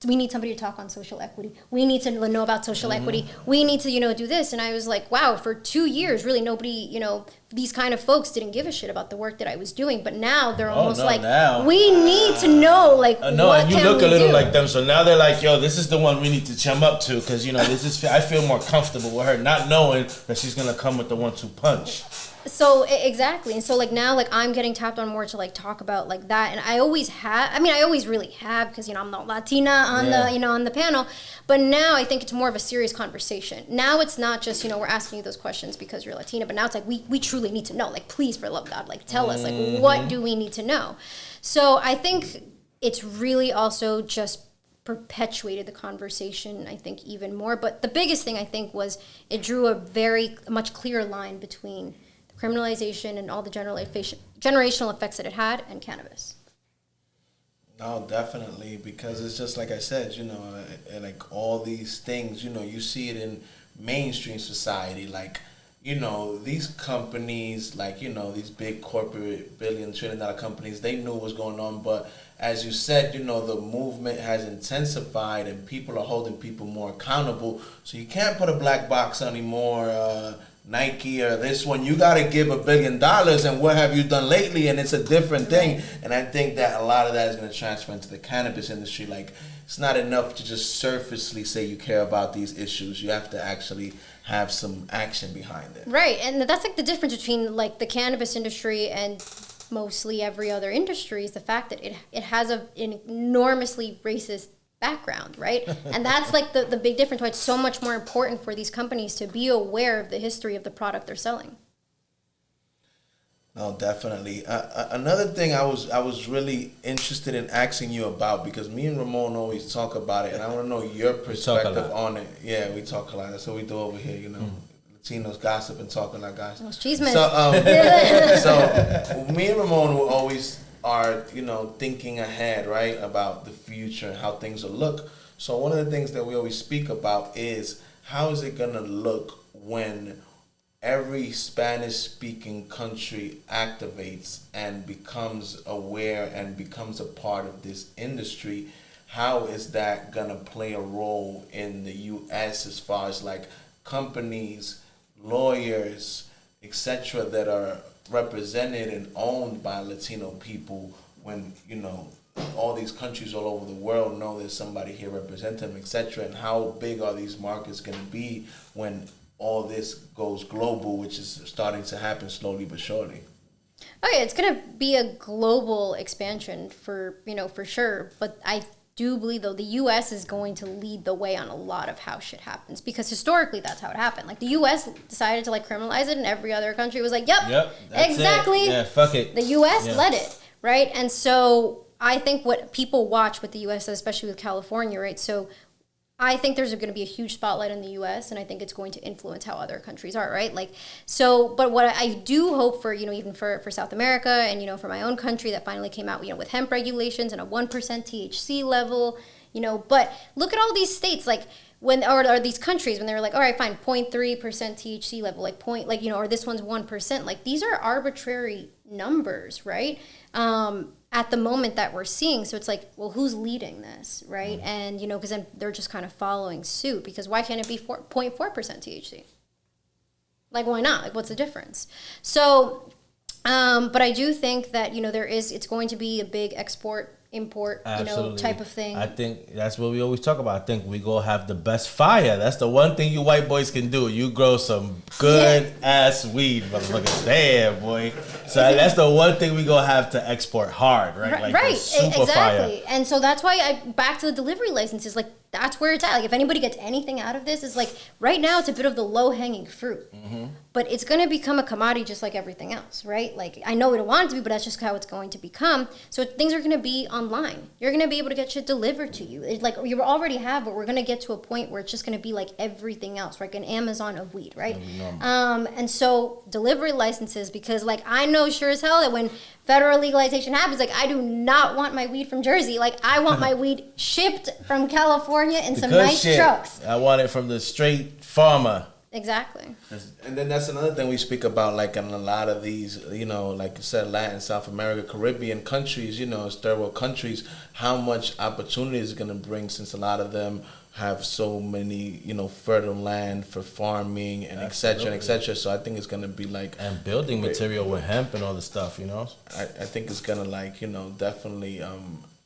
We need somebody to talk on social equity. We need to know about social equity. We need to, do this. And I was like, wow, for 2 years, really nobody, these kind of folks didn't give a shit about the work that I was doing. But now they're almost now. We need to know, like, what and you can look we a little do? like them. So now they're like, yo, this is the one we need to chum up to. Because, this is, I feel more comfortable with her, not knowing that she's going to come with the 1-2 punch. So exactly. And so like now, like I'm getting tapped on more to like talk about like that. And I always have, I always really have, because, I'm the Latina on the, on the panel. But now I think it's more of a serious conversation. Now it's not just, we're asking you those questions because you're Latina, but now it's like, we truly need to know, like, please, for the love of God, like tell us, like, what do we need to know? So I think it's really also just perpetuated the conversation, I think, even more. But the biggest thing I think was it drew a much clearer line between criminalization and all the generational effects that it had, and cannabis. No, definitely, because it's just like I said, like all these things, you see it in mainstream society, like, these companies, like, these big corporate $1 trillion companies, they knew what was going on, but as you said, the movement has intensified and people are holding people more accountable, so you can't put a black box anymore, Nike or this one. You got to give $1 billion, and what have you done lately? And it's a different thing. And I think that a lot of that is going to transfer into the cannabis industry. Like, it's not enough to just surfacely say you care about these issues. You have to actually have some action behind it. Right, and that's like the difference between like the cannabis industry and mostly every other industry, is the fact that it has an enormously racist background, right? And that's like the big difference, why it's so much more important for these companies to be aware of the history of the product they're selling. No, definitely. Another thing I was really interested in asking you about, because me and Ramon always talk about it, and I want to know your perspective on it. Yeah, we talk a lot. That's what we do over here, Latinos gossip and talk a lot, guys. Well, chismes. So me and Ramon will always are, thinking ahead, right, about the future and how things will look. So one of the things that we always speak about is, how is it going to look when every Spanish-speaking country activates and becomes aware and becomes a part of this industry? How is that going to play a role in the U.S. as far as like companies, lawyers, etc., that are represented and owned by Latino people, when all these countries all over the world know there's somebody here representing them, etc. And how big are these markets going to be when all this goes global, which is starting to happen slowly but surely? Oh yeah, it's gonna be a global expansion for sure. But I do believe though the U.S. is going to lead the way on a lot of how shit happens, because historically that's how it happened. Like the U.S. decided to like criminalize it, and every other country was like, "Yep, exactly." Yeah, fuck it. The U.S. led it, right? And so I think what people watch with the U.S., especially with California, right? So I think there's going to be a huge spotlight on the U.S., and I think it's going to influence how other countries are, right? Like, so, but what I do hope for, even for South America and, for my own country that finally came out, with hemp regulations and a 1% THC level, but look at all these states, like, or these countries when they were like, all right, fine, 0.3% THC level, like or this one's 1%, like these are arbitrary numbers, right? At the moment that we're seeing. So it's like, well, who's leading this, right? And, because then they're just kind of following suit, because why can't it be 0.4% THC? Like, why not? Like, what's the difference? So, but I do think that, it's going to be a big import, type of thing. I think that's what we always talk about. I think we go have the best fire. That's the one thing you white boys can do. You grow some good ass weed, motherfuckers. Damn, boy. So that's the one thing we gonna have to export hard, right? Like right, super exactly. fire. And so that's why back to the delivery licenses, like that's where it's at. Like if anybody gets anything out of this, it's like right now it's a bit of the low hanging fruit. Mm-hmm. But it's going to become a commodity just like everything else, right? Like I know we don't want it to be, but that's just how it's going to become. So things are going to be online. You're going to be able to get shit delivered to you. It's like you already have, but we're going to get to a point where it's just going to be like everything else, like an Amazon of weed, right? And so delivery licenses, because like I know sure as hell that when federal legalization happens, like I do not want my weed from Jersey. Like I want my weed shipped from California in some nice trucks. I want it from the straight farmer. Exactly. And then that's another thing we speak about, like in a lot of these, like you said, Latin, South America, Caribbean countries, third world countries, how much opportunity is going to bring, since a lot of them have so many, fertile land for farming and et cetera, and et cetera. So I think it's going to be like... And building material with hemp and all the stuff, I think it's going to like, definitely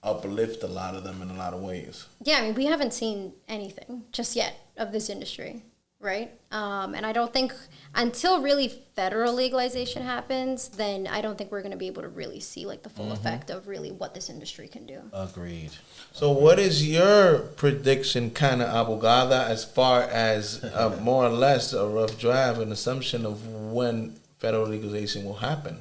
uplift a lot of them in a lot of ways. Yeah, I mean, we haven't seen anything just yet of this industry, right? And I don't think until really federal legalization happens, then I don't think we're going to be able to really see like the full effect of really what this industry can do. Agreed. So what is your prediction, Cannabogada, as far as more or less a rough draft, an assumption of when federal legalization will happen?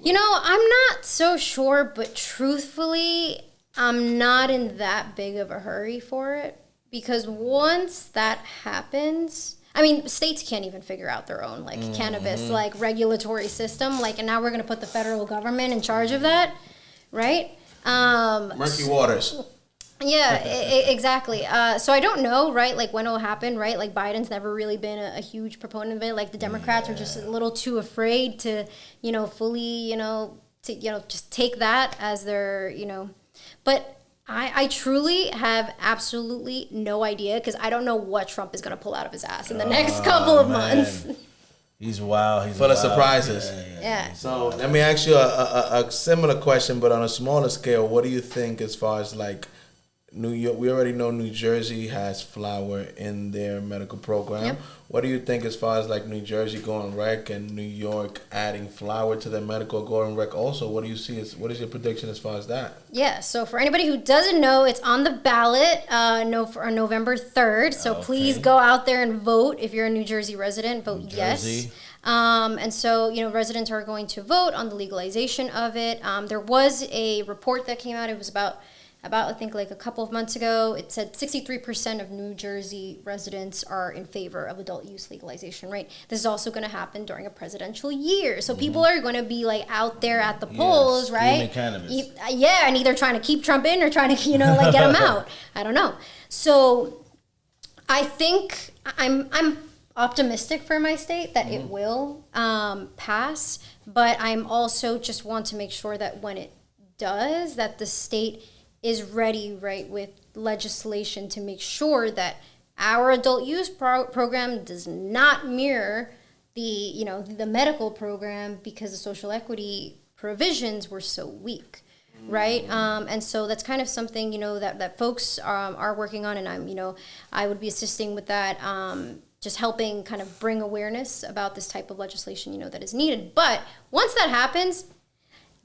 I'm not so sure, but truthfully, I'm not in that big of a hurry for it, because once that happens, I mean, states can't even figure out their own like cannabis like regulatory system, like, and now we're going to put the federal government in charge of that, right? Murky waters. Yeah, exactly. So I don't know, right, like when it'll happen, right? Like Biden's never really been a huge proponent of it. Like the Democrats are just a little too afraid to, fully, just take that as their, But I truly have absolutely no idea, because I don't know what Trump is going to pull out of his ass in the next couple of months. He's wild. He's full of surprises. Yeah. So let me ask you a similar question, but on a smaller scale. What do you think as far as like New York? We already know New Jersey has flower in their medical program. Yep. What do you think as far as like New Jersey going rec and New York adding flower to their medical going rec also? What do you see? What is your prediction as far as that? Yeah, so for anybody who doesn't know, it's on the ballot on November 3rd. So please go out there and vote. If you're a New Jersey resident, vote yes. And so, residents are going to vote on the legalization of it. There was a report that came out. It was about I think like a couple of months ago. It said 63% of New Jersey residents are in favor of adult use legalization, right? This is also going to happen during a presidential year. So people are going to be like out there at the polls, right? Cannabis. Yeah, and either trying to keep Trump in or trying to, like get him out. I don't know. So I think I'm optimistic for my state that it will pass, but I'm also just want to make sure that when it does, that the state is ready, right, with legislation to make sure that our adult use program does not mirror the medical program, because the social equity provisions were so weak, right? And so that's kind of something, that folks are working on, and I would be assisting with that, just helping kind of bring awareness about this type of legislation, that is needed. But once that happens,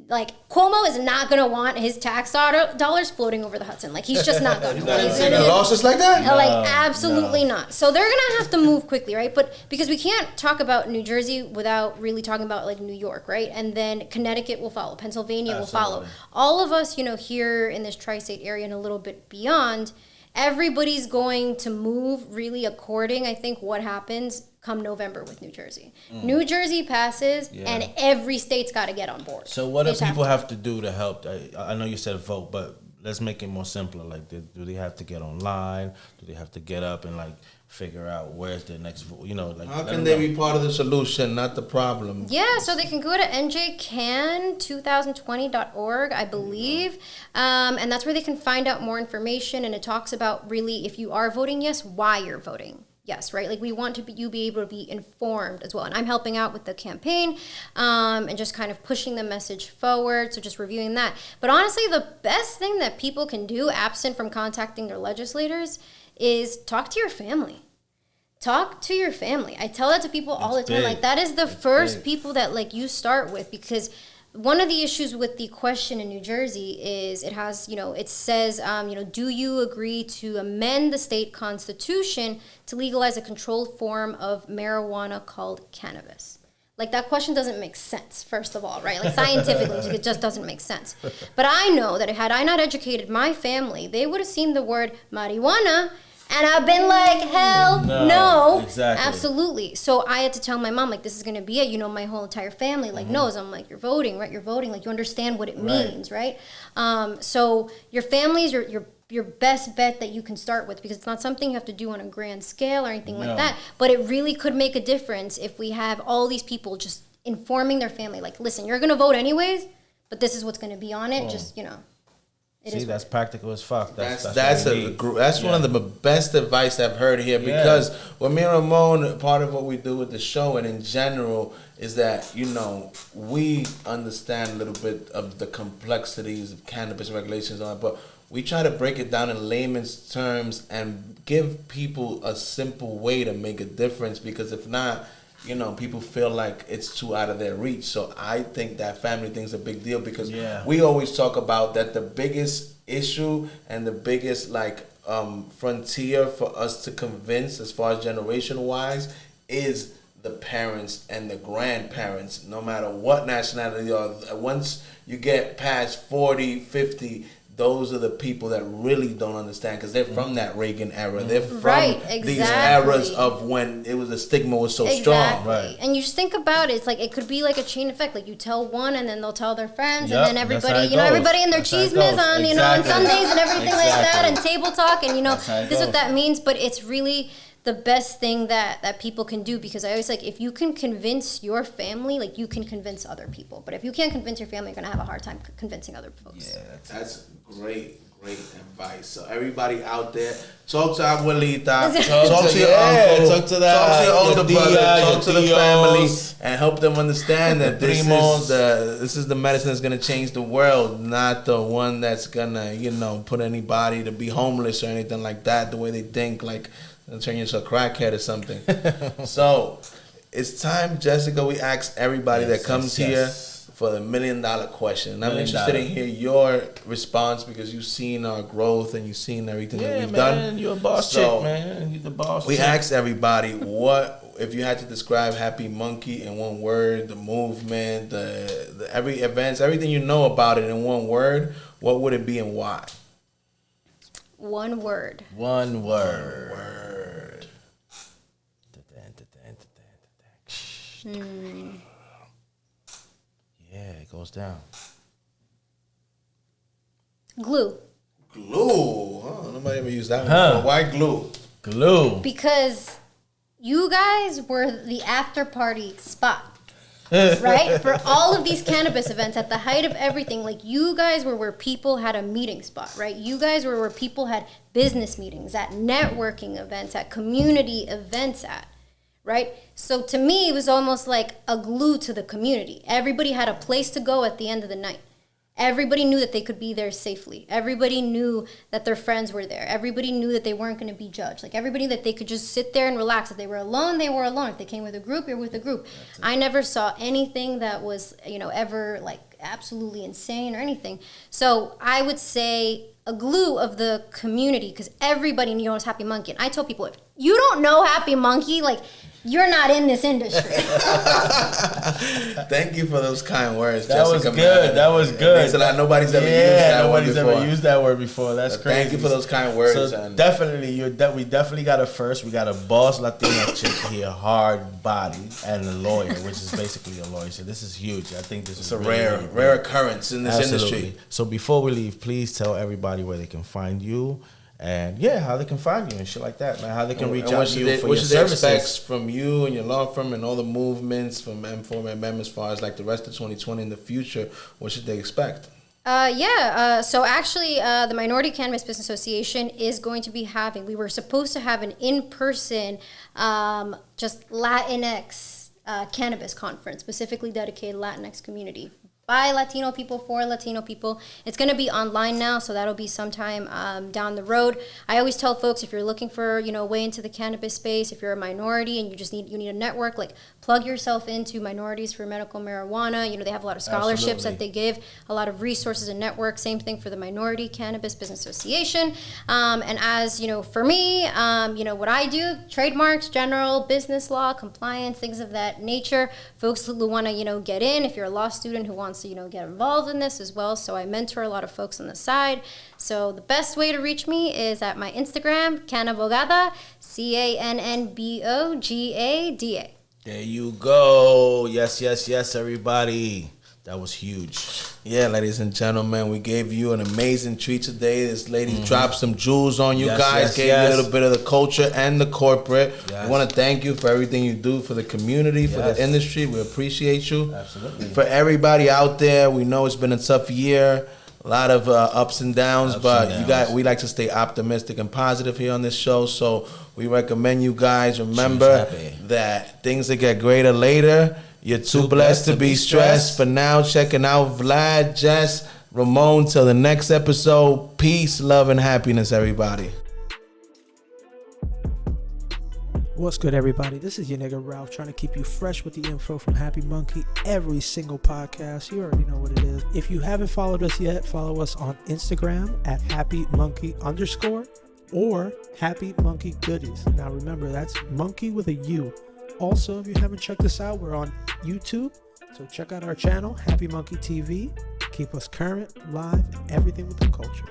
like, Cuomo is not going to want his tax dollars floating over the Hudson. Like, he's just not going to. Losses like that? Absolutely not. So they're going to have to move quickly, right? But because we can't talk about New Jersey without really talking about, like, New York, right? And then Connecticut will follow. Pennsylvania will follow. All of us, here in this tri-state area and a little bit beyond, everybody's going to move really according, I think, what happens come November with New Jersey. New Jersey passes, and every state's got to get on board. So what do people have to do to help? I know you said vote, but let's make it more simpler. Like, do they have to get online? Do they have to get up and, like, figure out where's their next vote? How can they be part of the solution, not the problem? Yeah, so they can go to njcan2020.org, I believe, and that's where they can find out more information, and it talks about really, if you are voting yes, why you're voting yes, right? Like, we want you be able to be informed as well, and I'm helping out with the campaign, and just kind of pushing the message forward, so just reviewing that. But honestly, the best thing that people can do, absent from contacting their legislators, is talk to your family. Talk to your family. I tell that to people all the time. Like, that is the first people that, like, you start with, because one of the issues with the question in New Jersey is it has, it says, do you agree to amend the state constitution to legalize a controlled form of marijuana called cannabis? Like, that question doesn't make sense, first of all, right? Like, scientifically, it just doesn't make sense. But I know that had I not educated my family, they would have seen the word marijuana, and I've been like, hell no. Exactly. Absolutely. So I had to tell my mom, like, this is going to be it. My whole entire family, like, knows. I'm like, you're voting, right? You're voting. Like, you understand what it means, right? So your family is your best bet that you can start with, because it's not something you have to do on a grand scale or anything like that. But it really could make a difference if we have all these people just informing their family, like, listen, you're going to vote anyways, but this is what's going to be on it. Just, See, that's practical as fuck. That's one of the best advice I've heard here, because with me and Ramon, part of what we do with the show and in general is that, we understand a little bit of the complexities of cannabis regulations on it, but we try to break it down in layman's terms and give people a simple way to make a difference, because if not, people feel like it's too out of their reach. So I think that family thing's a big deal, because we always talk about that the biggest issue and the biggest, like, frontier for us to convince, as far as generation-wise, is the parents and the grandparents, no matter what nationality you are. Once you get past 40, 50, those are the people that really don't understand, because they're from that Reagan era. They're from these eras of when the stigma was so strong. Right. And you just think about it, it's like, it could be like a chain effect. Like, you tell one, and then they'll tell their friends, and then everybody, everybody in their cheesemas on, on Sundays and everything like that, and table talk, and this is what that means. But it's really the best thing that people can do, because I always like, if you can convince your family, like, you can convince other people. But if you can't convince your family, you're gonna have a hard time convincing other folks. Yeah, that's great advice. So everybody out there, talk to Abuelita, talk to your uncle, talk to your older brother, talk to the family, and help them understand that this is the medicine that's gonna change the world, not the one that's gonna put anybody to be homeless or anything like that. The way they think, like, turn you into a crackhead or something. So it's time, Jessica. We ask everybody that comes here for the $1 million question. And I'm interested in hear your response, because you've seen our growth and you've seen everything that we've done. You're a boss chick, man. You're the boss. We asked everybody, what if you had to describe Happy Monkey in one word, the movement, the every events, everything you know about it in one word, what would it be and why? One word. One word. Yeah, it goes down. Glue. Glue? Huh? Nobody ever used that one before. Why glue? Glue. Because you guys were the after party spot. Right? For all of these cannabis events, at the height of everything, like, you guys were where people had a meeting spot, right? You guys were where people had business meetings, at networking events, at community events right? So to me, it was almost like a glue to the community. Everybody had a place to go at the end of the night. Everybody knew that they could be there safely. Everybody knew that their friends were there. Everybody knew that they weren't going to be judged. Like, everybody knew that they could just sit there and relax. If they were alone, they were alone. If they came with a group, they were with a group. I never saw anything that was, ever like absolutely insane or anything. So I would say a glue of the community, because everybody knows Happy Monkey. And I tell people, if you don't know Happy Monkey, like, you're not in this industry. Thank you for those kind words, That was Jessica. good. That was good. Nobody's ever used that word before. Nobody's ever used that word before. That's crazy. Thank you for those kind words. So definitely, we definitely got a first. We got a boss Latina chick here, hard body, and a lawyer, which is basically a lawyer. So this is huge. I think this is a really rare occurrence in this industry. So before we leave, please tell everybody where they can find you. And how they can find you and shit like that, man. How they can reach out to you for your services. What should they expect from you and your law firm and all the movements from M4 and M as far as like the rest of 2020 in the future? What should they expect? So actually, the Minority Cannabis Business Association is going to be having, we were supposed to have an in-person, just Latinx cannabis conference, specifically dedicated Latinx community. By Latino people, for Latino people. It's going to be online now, so that'll be sometime down the road. I always tell folks, if you're looking for, a way into the cannabis space, if you're a minority and you need a network, like, plug yourself into Minorities for Medical Marijuana. They have a lot of scholarships that they give, a lot of resources and networks. Same thing for the Minority Cannabis Business Association. And as, for me, what I do, trademarks, general business law, compliance, things of that nature. Folks who want to, get in, if you're a law student who wants to, get involved in this as well. So I mentor a lot of folks on the side. So the best way to reach me is at my Instagram, Cannabogada, CANNBOGADA. There you go. Yes, everybody. That was huge. Yeah, ladies and gentlemen, we gave you an amazing treat today. This lady dropped some jewels on you guys, gave you a little bit of the culture and the corporate. Yes. We want to thank you for everything you do for the community, for the industry. We appreciate you. Absolutely. For everybody out there, we know it's been a tough year, a lot of ups and downs, we like to stay optimistic and positive here on this show. So we recommend you guys remember that things will get greater later. You're too blessed to be stressed. For now, checking out Vlad, Jess, Ramon. Till the next episode. Peace, love, and happiness, everybody. What's good, everybody? This is your nigga Ralph, trying to keep you fresh with the info from Happy Monkey every single podcast. You already know what it is. If you haven't followed us yet, follow us on Instagram at @happymonkey_ or Happy Monkey Goodies. Now remember, that's monkey with a U. Also, if you haven't checked us out, we're on YouTube. So check out our channel, Happy Monkey TV. Keep us current, live, everything with the culture.